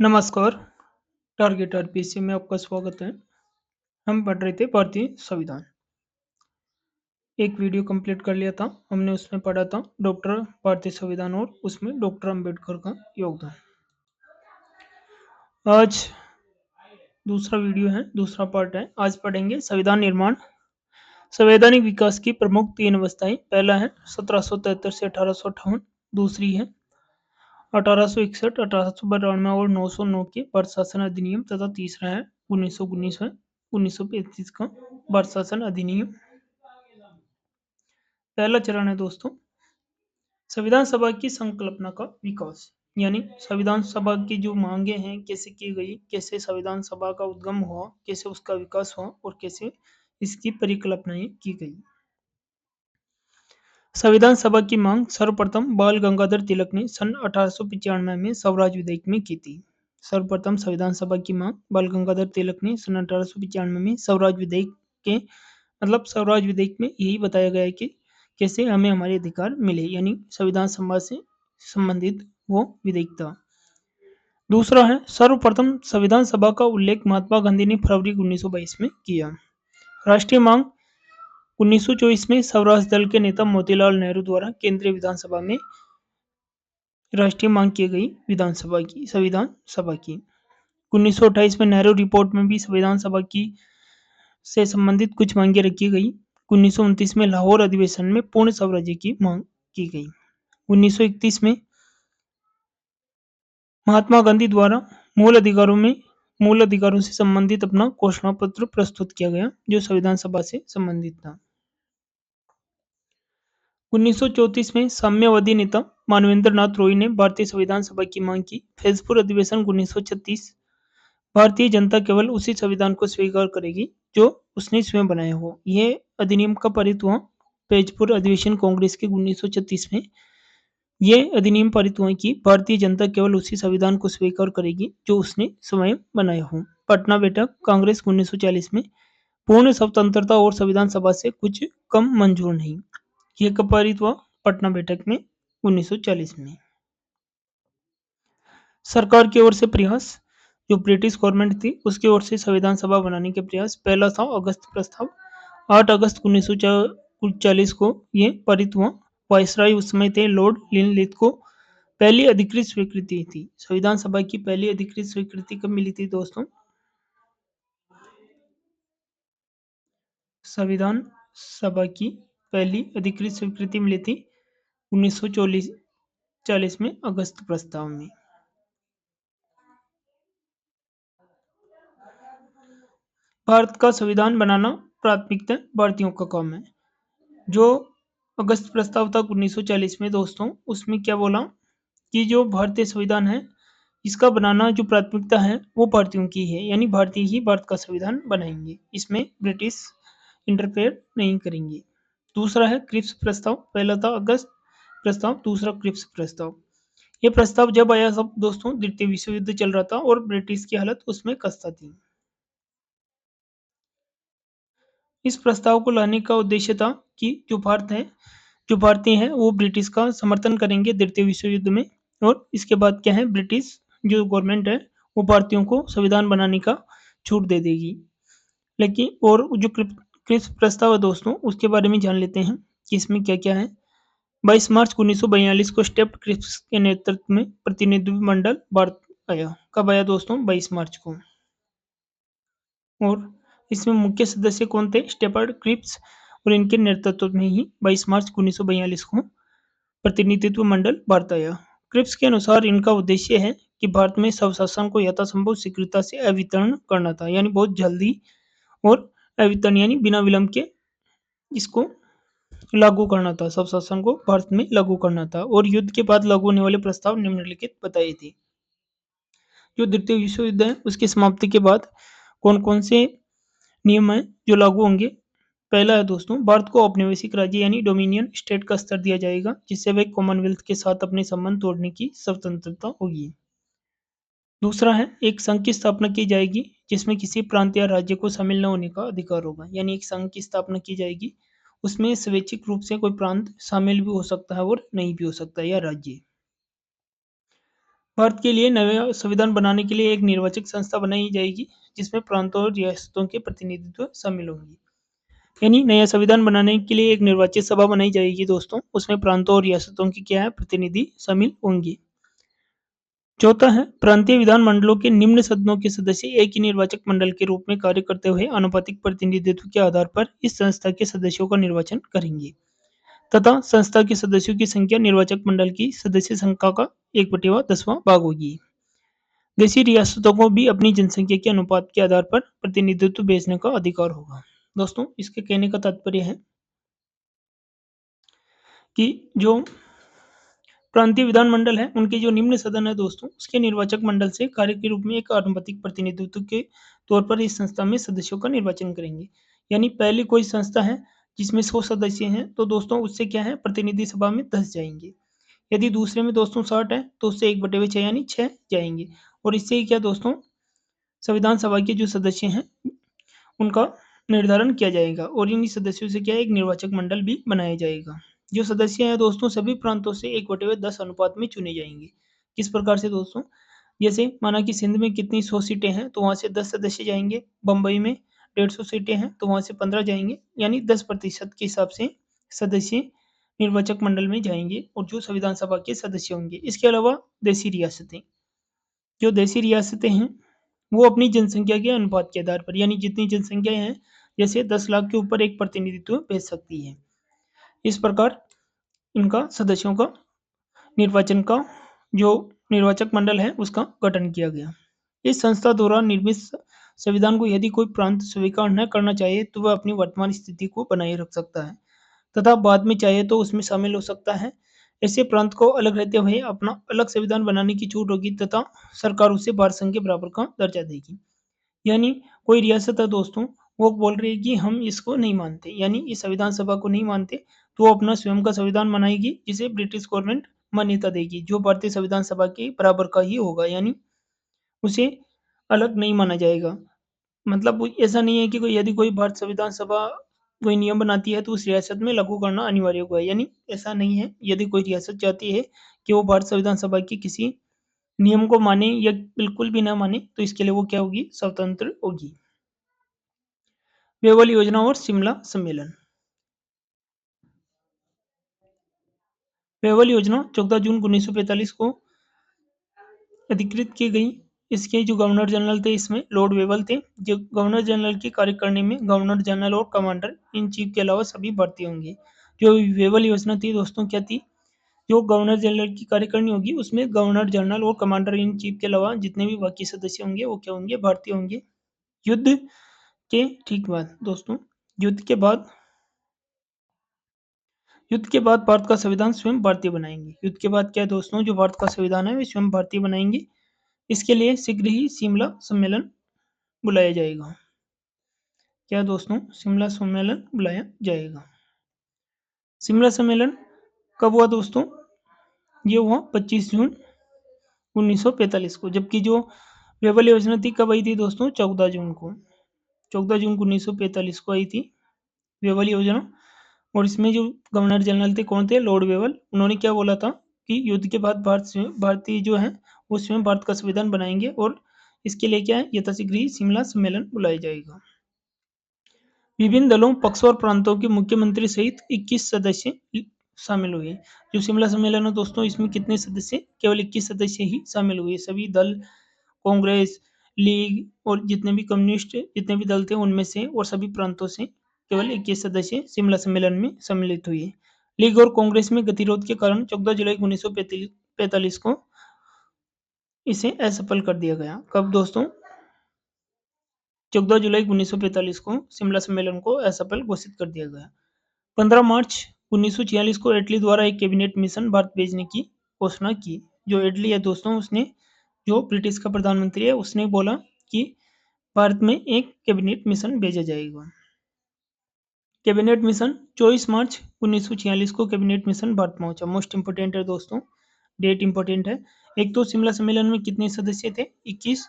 नमस्कार, target RPC में आपका स्वागत है। हम पढ़ रहे थे भारतीय संविधान। एक वीडियो कंप्लीट कर लिया था। हमने उसमें पढ़ा था डॉक्टर भारतीय संविधान और उसमें डॉक्टर अंबेडकर का योगदान। आज दूसरा वीडियो है, दूसरा पार्ट है। आज पढ़ेंगे संविधान निर्माण। संवैधानिक विकास की प्रमुख तीन अवस्थाएं। पहला है 1773 से 1858, दूसरी है 1861, 1892 और 909 के भारत शासन अधिनियम तथा तीसरा है 1935 का भारत शासन अधिनियम। पहला चरण है दोस्तों संविधान सभा की संकल्पना का विकास, यानी संविधान सभा की जो मांगे हैं कैसे की गई, कैसे संविधान सभा का उद्गम हुआ, कैसे उसका विकास हुआ और कैसे इसकी परिकल्पनाएं की गई। संविधान सभा की मांग सर्वप्रथम बाल गंगाधर तिलक ने सन 1895 में स्वराज विधेयक में की थी। सर्वप्रथम संविधान सभा की मांग बाल गंगाधर तिलक ने सन 1895 में स्वराज विधेयक के स्वराज विधेयक में यही बताया गया है कि कैसे हमें हमारे अधिकार मिले, यानी संविधान सभा से संबंधित वो विधेयक था। दूसरा है सर्वप्रथम संविधान सभा का उल्लेख महात्मा गांधी ने फरवरी 1922 में किया। राष्ट्रीय मांग 1924 में स्वराज दल के नेता मोतीलाल नेहरू द्वारा केंद्रीय विधानसभा में राष्ट्रीय मांग की गई संविधान सभा की। 1928 में नेहरू रिपोर्ट में भी संविधान सभा की से संबंधित कुछ मांगे रखी गई। 1929 में लाहौर अधिवेशन में पूर्ण स्वराज्य की मांग की गई। 1931 में महात्मा गांधी द्वारा मूल अधिकारों से संबंधित अपना घोषणा पत्र प्रस्तुत किया गया, जो संविधान सभा से संबंधित था। 1934 में साम्यवादी नेता मानवेंद्र नाथ रॉय ने भारतीय संविधान सभा की मांग की। फैजपुर अधिवेशन 1936 भारतीय जनता केवल उसी संविधान को स्वीकार करेगी जो उसने स्वयं बनाया हो। यह अधिनियम का पारित हुआ फैजपुर अधिवेशन कांग्रेस के 1936 में। यह अधिनियम पारित हुआ कि भारतीय जनता केवल उसी संविधान को स्वीकार करेगी जो उसने स्वयं बनाया हो। पटना बैठक कांग्रेस 1940 में पूर्ण स्वतंत्रता और संविधान सभा से कुछ कम मंजूर नहीं। यह कब पारित हुआ? पटना बैठक में 1940 में। सरकार की ओर से प्रयास, जो ब्रिटिश गवर्नमेंट थी उसकी ओर से संविधान सभा बनाने के प्रयास। पहला था अगस्त प्रस्ताव, 8 अगस्त 1940 को यह पारित हुआ। वायसराय उस समय थे लॉर्ड लिनलिथ को पहली अधिकृत स्वीकृति थी। संविधान सभा की पहली अधिकृत स्वीकृति कब मिली थी दोस्तों? संविधान सभा की पहली अधिकृत स्वीकृति मिली थी 1940 में अगस्त प्रस्ताव में। भारत का संविधान बनाना प्राथमिकता भारतीयों का काम है। जो अगस्त प्रस्ताव था 1940 में दोस्तों, उसमें क्या बोला कि जो भारतीय संविधान है इसका बनाना जो प्राथमिकता है वो भारतीयों की है, यानी भारतीय ही भारत का संविधान बनाएंगे, इसमें ब्रिटिश इंटरफेयर नहीं करेंगे। दूसरा है क्रिप्स प्रस्ताव। पहला था अगस्त प्रस्ताव, दूसरा क्रिप्स प्रस्ताव। ये प्रस्ताव जब आया सब दोस्तों, द्वितीय विश्व युद्ध चल रहा था और ब्रिटिश की हालत उसमें खस्ता थी। इस प्रस्ताव को लाने का उद्देश्य था कि जो भारतीय हैं वो ब्रिटिश का समर्थन करेंगे द्वितीय विश्व युद्ध में, और इसके बाद क्या है, ब्रिटिश जो गवर्नमेंट है वो भारतीयों को संविधान बनाने का छूट दे देगी। लेकिन और जो क्रिप्स प्रस्ताव है दोस्तों, उसके बारे में जान लेते हैं कि इसमें क्या क्या है। 22 मार्च 1942 को स्टेप्ड क्रिप्स के नेतृत्व में प्रतिनिधि मंडल भारत आया। कब आया दोस्तों? 22 मार्च को। और इसमें मुख्य सदस्य कौन थे? स्टेपर्ड क्रिप्स, और इनके नेतृत्व में ही 22 मार्च 1942 को प्रतिनिधित्व मंडल भारत आया। क्रिप्स के अनुसार इनका उद्देश्य है कि भारत में स्वशासन को यथासंभव शीघ्रता से अवितरण करना था, यानी बहुत जल्दी और अवितरण यानी बिना विलंब के इसको लागू करना था, स्वशासन को भारत में लागू करना था। और युद्ध के बाद लागू होने वाले प्रस्ताव निम्नलिखित बताए थे। जो द्वितीय विश्व युद्ध है उसकी समाप्ति के बाद कौन कौन से नियम है जो लागू होंगे? पहला है दोस्तों, भारत को औपनिवेशिक राज्य यानी डोमिनियन स्टेट का स्तर दिया जाएगा, जिससे वह कॉमनवेल्थ के साथ अपने संबंध तोड़ने की स्वतंत्रता होगी। दूसरा है एक संघ की स्थापना की जाएगी, जिसमें किसी प्रांत या राज्य को शामिल न होने का अधिकार होगा, यानी एक संघ की स्थापना की जाएगी, उसमें स्वैच्छिक रूप से कोई प्रांत शामिल भी हो सकता है और नहीं भी हो सकता है, या राज्य। भारत के लिए नया संविधान बनाने के लिए एक निर्वाचक संस्था बनाई जाएगी, जिसमें प्रांतों और रियासतों के प्रतिनिधित्व शामिल होंगे। यानी नया संविधान बनाने के लिए एक निर्वाचित सभा बनाई जाएगी दोस्तों, उसमें प्रांतों और रियासतों के क्या है प्रतिनिधि शामिल होंगे। चौथा है प्रांतीय विधानमंडलों के निम्न सदनों के सदस्य एक ही निर्वाचक मंडल के रूप में कार्य करते हुए अनुपातिक प्रतिनिधित्व के आधार पर इस संस्था के सदस्यों का निर्वाचन करेंगे तथा संस्था के सदस्यों की संख्या निर्वाचक मंडल की सदस्य संख्या का 1/10वां भाग होगी। देशी रियासतों को भी अपनी जनसंख्या के अनुपात के आधार पर प्रतिनिधित्व भेजने का अधिकार होगा। दोस्तों, इसके कहने का तात्पर्य है कि जो प्रांतीय विधानमंडल है, उनके जो निम्न सदन है दोस्तों, उसके निर्वाचक मंडल से कार्य के रूप में एक अनुपातिक प्रतिनिधित्व के तौर पर इस संस्था में सदस्यों का निर्वाचन करेंगे। यानी पहली कोई संस्था है जिसमें 100 सदस्य हैं, तो दोस्तों उससे क्या है प्रतिनिधि सभा में 10 जाएंगे। यदि दूसरे में दोस्तों 60 है, तो उससे 1/6 यानी 6 जाएंगे। और इससे ही क्या दोस्तों संविधान सभा के जो सदस्य हैं उनका निर्धारण किया जाएगा और इन्हीं सदस्यों से क्या है एक निर्वाचक मंडल भी बनाया जाएगा। जो सदस्य हैं दोस्तों सभी प्रांतों से 1/10 अनुपात में चुने जाएंगे। किस प्रकार से दोस्तों, जैसे माना कि सिंध में कितनी 100 सीटें हैं तो वहाँ से 10 सदस्य जाएंगे, बम्बई में 150 सीटें हैं तो वहाँ से 15 जाएंगे, यानी 10% के हिसाब से सदस्य निर्वाचक मंडल में जाएंगे और जो संविधान सभा के सदस्य होंगे। इसके अलावा देसी रियासतें, जो देसी रियासतें हैं वो अपनी जनसंख्या के अनुपात के आधार पर यानी जितनी जनसंख्या है जैसे 10 लाख के ऊपर एक प्रतिनिधित्व भेज सकती है। इस प्रकार इनका सदस्यों का निर्वाचन का जो निर्वाचक मंडल है उसका गठन किया गया। इस संस्था द्वारा निर्मित संविधान को यदि कोई प्रांत स्वीकार न करना चाहे तो वह अपनी वर्तमान स्थिति को बनाए रख सकता है तथा बाद में चाहे तो उसमें शामिल हो सकता है। ऐसे प्रांत को अलग रहते हुए अपना अलग संविधान बनाने की छूट होगी तथा सरकार उसे भारत संघ के बराबर का दर्जा देगी। यानी कोई रियासत है दोस्तों, वो बोल रही है कि हम इसको नहीं मानते, यानी इस संविधान सभा को नहीं मानते, तो वो अपना स्वयं का संविधान बनाएगी जिसे ब्रिटिश गवर्नमेंट मान्यता देगी, जो भारतीय संविधान सभा के बराबर का ही होगा, यानी उसे अलग नहीं माना जाएगा। मतलब ऐसा नहीं है कि कोई यदि कोई भारत संविधान सभा कोई नियम बनाती है तो उस रियासत में लागू करना अनिवार्य होगा, यानी ऐसा नहीं है। यदि कोई रियासत चाहती है कि वो भारत संविधान सभा की किसी नियम को माने या बिल्कुल भी ना माने तो इसके लिए वो क्या होगी स्वतंत्र होगी। वेवल योजना और शिमला सम्मेलन। वेवल योजना 14 जून 1945 को अधिकृत की गई। इसके जो गवर्नर जनरल थे इसमें लॉर्ड वेवल थे। जो गवर्नर जनरल की कार्यकारिणी में गवर्नर जनरल और कमांडर इन चीफ के अलावा सभी भारतीय होंगे। जो वेवल योजना थी दोस्तों क्या थी, जो गवर्नर जनरल की कार्यकारिणी होगी उसमें गवर्नर जनरल और कमांडर इन चीफ के अलावा जितने भी बाकी सदस्य होंगे वो क्या होंगे भारतीय होंगे। युद्ध के ठीक बाद दोस्तों, युद्ध के बाद युद्ध के बाद भारत का संविधान स्वयं भारतीय बनाएंगे। युद्ध के बाद क्या है दोस्तों, जो भारत का संविधान है वे स्वयं भारतीय बनाएंगे। इसके लिए शीघ्र ही शिमला सम्मेलन बुलाया जाएगा। क्या दोस्तों, शिमला सम्मेलन बुलाया जाएगा। शिमला सम्मेलन कब हुआ दोस्तों, ये हुआ 25 जून 1945 को, जबकि जो वेवल योजना थी कब आई थी दोस्तों 14 जून को। 14 जून 1945 को आई थी वेवल योजना। और इसमें जो गवर्नर जनरल थे कौन थे, लॉर्ड वेवल। उन्होंने क्या बोला था कि युद्ध के बाद भारतीय जो है वो स्वयं भारत का संविधान बनाएंगे और इसके लिए क्या है यथाशीघ्र ही शिमला सम्मेलन बुलाया जाएगा। विभिन्न दलों पक्षों और प्रांतों के मुख्यमंत्री सहित 21 सदस्य शामिल हुए। जो शिमला सम्मेलन है दोस्तों इसमें कितने सदस्य, केवल 21 सदस्य ही शामिल हुए। सभी दल कांग्रेस, लीग और जितने भी कम्युनिस्ट जितने भी दल थे उनमें से और सभी प्रांतों से केवल 21 सदस्य शिमला सम्मेलन में सम्मिलित हुए। लीग और कांग्रेस में गतिरोध के कारण 14 जुलाई 1945 को इसे असफल कर दिया गया। कब दोस्तों, 14 जुलाई 1945 को शिमला सम्मेलन को असफल घोषित कर दिया गया। 15 मार्च 1946 को इटली द्वारा एक कैबिनेट मिशन भारत भेजने की घोषणा की। जो इटली है दोस्तों उसने, जो ब्रिटिश का प्रधानमंत्री है उसने बोला कि भारत में एक कैबिनेट मिशन भेजा जाएगा। कैबिनेट मिशन 24 मार्च 1946 को कैबिनेट मिशन भारत पहुंचा। मोस्ट इंपोर्टेंट है दोस्तों, डेट इंपोर्टेंट है। एक तो शिमला सम्मेलन में कितने सदस्य थे 21,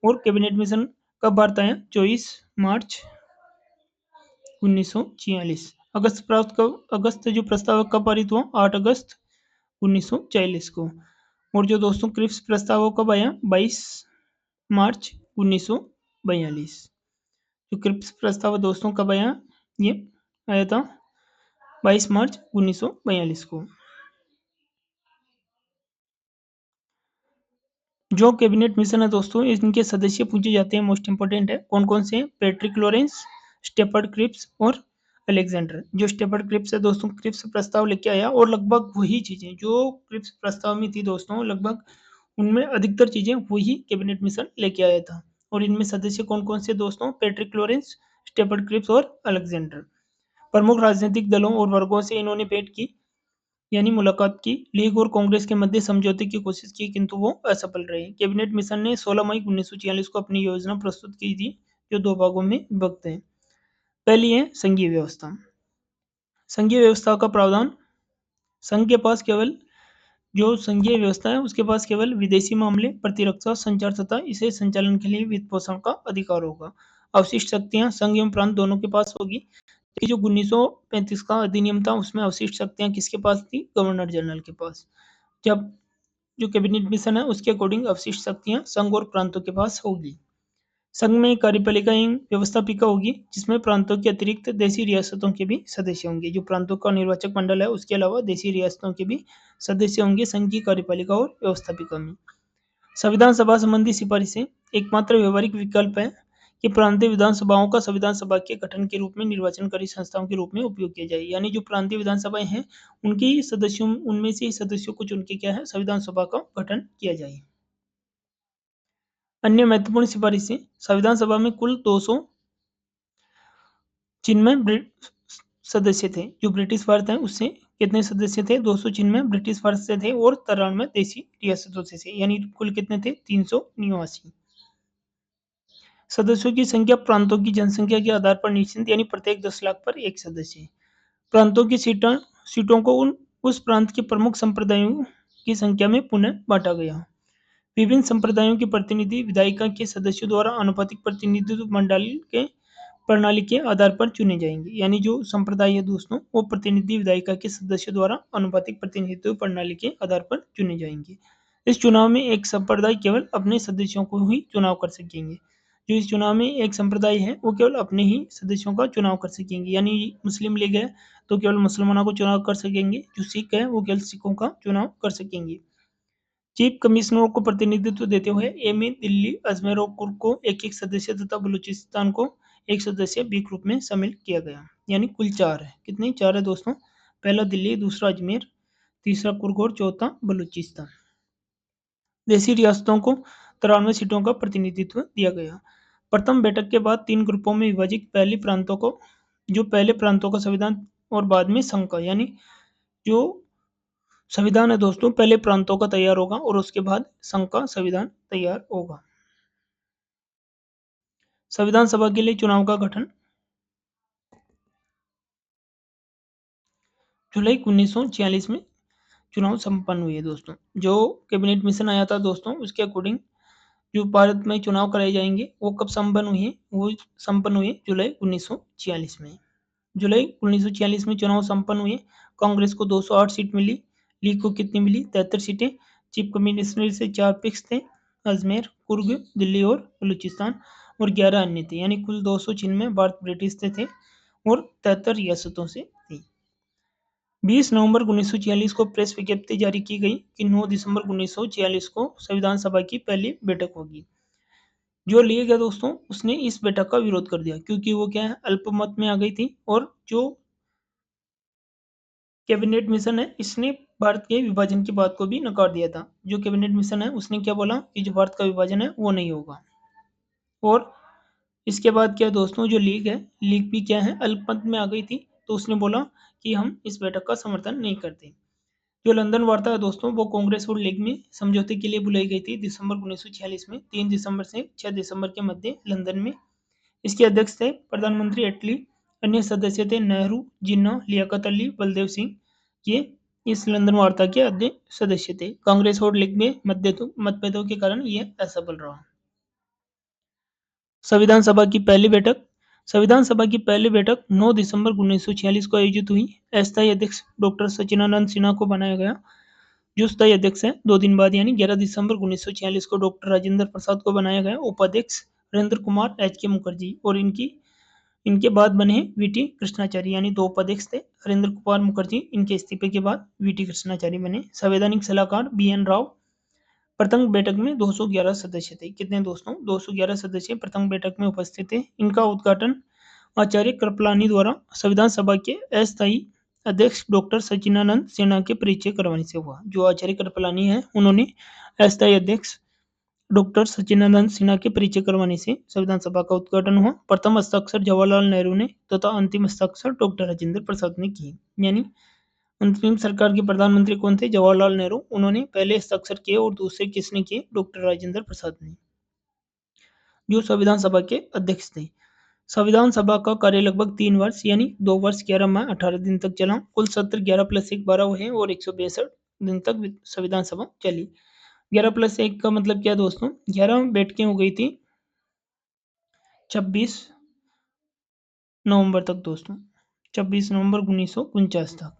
और कैबिनेट मिशन कब भारत आया 24 मार्च 1946। अगस्त जो प्रस्ताव कब पारित हुआ 8 अगस्त 1940 को। और जो दोस्तों क्रिप्स प्रस्ताव वो कब आया? 22 मार्च 1942। जो क्रिप्स प्रस्ताव है दोस्तों कब आया? ये आया था 22 मार्च 1942 को। जो कैबिनेट मिशन है दोस्तों, इनके सदस्य पूछे जाते हैं, मोस्ट इंपोर्टेंट है। कौन कौन से? पैट्रिक लॉरेंस, स्टेपर्ड क्रिप्स और अलेक्जेंडर। जो स्टेपर्ड क्रिप्स है दोस्तों, क्रिप्स प्रस्ताव लेके आया और लगभग वही चीजें जो क्रिप्स प्रस्ताव में थी दोस्तों, लगभग उनमें अधिकतर चीजें वही कैबिनेट मिशन लेके आया था। और इनमें सदस्य कौन कौन से दोस्तों? पैट्रिक लॉरेंस, स्टेपर्ड क्रिप्स और अलेक्जेंडर। प्रमुख राजनीतिक दलों और वर्गों से इन्होंने भेंट की, यानी मुलाकात की। लीग और कांग्रेस के मध्य समझौते की कोशिश की, किंतु वो असफल रहे। कैबिनेट मिशन ने 16 मई 1946 को अपनी योजना प्रस्तुत की थी, जो दो भागों में विभक्त है। पहली है संघीय व्यवस्था। संघीय व्यवस्था का प्रावधान, संघ के पास केवल, जो संघीय व्यवस्था है उसके पास केवल विदेशी मामले, प्रतिरक्षा, संचार तथा इसे संचालन के लिए वित्त पोषण का अधिकार होगा। अवशिष्ट शक्तियां संघ एवं प्रांत दोनों के पास होगी। कि जो 1935 का अधिनियम था उसमें अवशिष्ट शक्तियां किसके पास थी? गवर्नर जनरल के पास। जब जो कैबिनेट मिशन है उसके अकॉर्डिंग अवशिष्ट शक्तियां संघ और प्रांतों के पास होगी। संघ में कार्यपालिका एवं व्यवस्थापिका होगी, जिसमें प्रांतों के अतिरिक्त देशी रियासतों के भी सदस्य होंगे। जो प्रांतों का निर्वाचक मंडल है उसके अलावा देशी रियासतों के भी सदस्य होंगे संघ की कार्यपालिका और व्यवस्थापिका में। संविधान सभा संबंधी सिफारिशें, एकमात्र व्यवहारिक विकल्प है कि प्रांतीय विधानसभाओं का संविधान सभा के गठन के रूप में निर्वाचनकारी संस्थाओं के रूप में उपयोग किया जाए। यानी जो प्रांतीय विधानसभाएं हैं उनकी सदस्यों, उनमें से सदस्यों को चुन के क्या है, संविधान सभा का गठन किया जाए। अन्य महत्वपूर्ण सिफारिशें, संविधान सभा में कुल 200 जिनमें सदस्य थे। जो ब्रिटिश भारत है उससे कितने सदस्य थे? 200 जिनमें ब्रिटिश भारत से थे और 93 देशी रियासतों से थे। यानी कुल कितने थे? 389। सदस्यों की संख्या प्रांतों की जनसंख्या के आधार पर निश्चित, यानी प्रत्येक 10 लाख पर एक सदस्य। प्रांतों की सीटों को उस प्रांत के प्रमुख संप्रदायों की संख्या में पुनः बांटा गया। विभिन्न संप्रदायों के प्रतिनिधि विधायिका के सदस्यों द्वारा अनुपातिक प्रतिनिधित्व मंडल के प्रणाली के आधार पर चुने जाएंगे। यानी जो संप्रदाय है दोस्तों, वो प्रतिनिधि विधायिका के सदस्यों द्वारा अनुपातिक प्रतिनिधित्व प्रणाली के आधार पर चुने जाएंगे। इस चुनाव में एक संप्रदाय केवल अपने सदस्यों को ही चुनाव कर सकेंगे। जो इस चुनाव में एक संप्रदाय है वो केवल अपने ही सदस्यों का चुनाव कर सकेंगे। यानी मुस्लिम लीग है तो केवल मुसलमानों को चुनाव कर सकेंगे, जो सिख है वो केवल सिखों का चुनाव कर सकेंगे। चीफ कमिश्नरों को प्रतिनिधित्व देते हुए एम ए, दिल्ली, अजमेर और कुर्ग को एक एक सदस्य तथा बलूचिस्तान को एक सदस्य बी ग्रुप में शामिल किया गया। यानी कुल 4 है। कितने? 4 है दोस्तों। पहला दिल्ली, दूसरा अजमेर, तीसरा कुर्ग और चौथा बलूचिस्तान। देशी रियासतों को 93 सीटों का प्रतिनिधित्व दिया गया। प्रथम बैठक के बाद 3 ग्रुपों में विभाजित पहले प्रांतों का संविधान और बाद में संघ का, यानी जो संविधान है दोस्तों पहले प्रांतों का तैयार होगा और उसके बाद संघ का संविधान तैयार होगा। संविधान सभा के लिए चुनाव का गठन, जुलाई 1946 में चुनाव संपन्न हुए दोस्तों। जो कैबिनेट मिशन आया था दोस्तों उसके अकॉर्डिंग जो भारत में चुनाव कराए जाएंगे वो कब संपन्न हुए? वो संपन्न हुए जुलाई 1946 में। जुलाई 1946 में चुनाव संपन्न हुए। कांग्रेस को 208 सीट मिली। लीग को कितनी मिली? 73 सीटें। चीफ कमिश्नर से 4 फिक्स थे, अजमेर, कुर्ग, दिल्ली और बलूचिस्तान, और 11 अन्य थे। यानी कुल 200 जिनमें भारत ब्रिटिश से थे और 73 रियासतों से थी। 20 नवंबर 1946 को प्रेस विज्ञप्ति जारी की गई कि 9 दिसंबर 1946 को संविधान सभा की पहली बैठक होगी। जो लीग है दोस्तों उसने इस बैठक का विरोध कर दिया, क्योंकि वो क्या है, अल्पमत में आ गई थी। और जो कैबिनेट मिशन है इसने भारत के विभाजन की बात को भी नकार दिया था। जो कैबिनेट मिशन है उसने क्या बोला कि जो भारत का विभाजन है वो नहीं होगा। और इसके बाद क्या दोस्तों, जो लीग है, लीग भी क्या है, अल्पमत में आ गई थी, तो उसने बोला कि हम इस बैठक का समर्थन नहीं करते। जो लंदन वार्ता है दोस्तों वो कांग्रेस और लीग में समझौते के लिए बुलाई गई थी दिसंबर 1946 में, 3 दिसंबर से 6 दिसंबर के मध्य लंदन में। इसके अध्यक्ष थे प्रधानमंत्री एटली। अन्य सदस्य थे नेहरू, जिन्ना, लियाकत अली, बलदेव सिंह। ये इस लंदन वार्ता के अध्यक्ष सदस्य थे। कांग्रेस और लीग में मतभेदों के कारण ये असफल रहा। संविधान सभा की पहली बैठक, संविधान सभा की पहली बैठक 9 दिसंबर 1946 को आयोजित हुई। अस्थायी अध्यक्ष डॉक्टर सच्चिदानंद सिन्हा को बनाया गया। जो स्थायी अध्यक्ष हैं 2 दिन बाद यानी 11 दिसंबर 1946 को डॉक्टर राजेंद्र प्रसाद को बनाया गया। उपाध्यक्ष हरेंद्र कुमार एच के मुखर्जी और इनके बाद बने वीटी कृष्णाचारी यानी 2 उपाध्यक्ष थे हरेंद्र कुमार मुखर्जी। इनके इस्तीफे के बाद वीटी कृष्णाचारी बने। संवैधानिक सलाहकार बीएन राव। प्रथम बैठक में 211 सदस्य थे। कितने दोस्तों? 211 सदस्य प्रथम बैठक में उपस्थित थे। इनका उद्घाटन आचार्य कृपलानी द्वारा संविधान सभा के अस्थायी अध्यक्ष डॉक्टर सच्चिदानंद सिन्हा के परिचय करवाने से हुआ। जो आचार्य कृपलानी है उन्होंने अस्थायी अध्यक्ष डॉक्टर सच्चिदानंद सिन्हा के परिचय करवाने से संविधान सभा का उद्घाटन हुआ। प्रथम हस्ताक्षर जवाहरलाल नेहरू ने तथा अंतिम हस्ताक्षर डॉक्टर राजेंद्र प्रसाद ने किए। यानी अंतरिम सरकार के प्रधानमंत्री कौन थे? जवाहरलाल नेहरू। उन्होंने पहले हस्ताक्षर किए और दूसरे किसने किए? डॉक्टर राजेंद्र प्रसाद ने, जो संविधान सभा के अध्यक्ष थे। संविधान सभा का कार्य लगभग 3 वर्ष यानी 2 वर्ष 11 माह 18 दिन तक चला। कुल सत्र 11+1 12 हुए और 162 दिन तक संविधान सभा चली। 11+1 का मतलब क्या दोस्तों? 11 बैठकें हो गई थी 26 नवंबर तक दोस्तों, 26 नवंबर 1949 तक।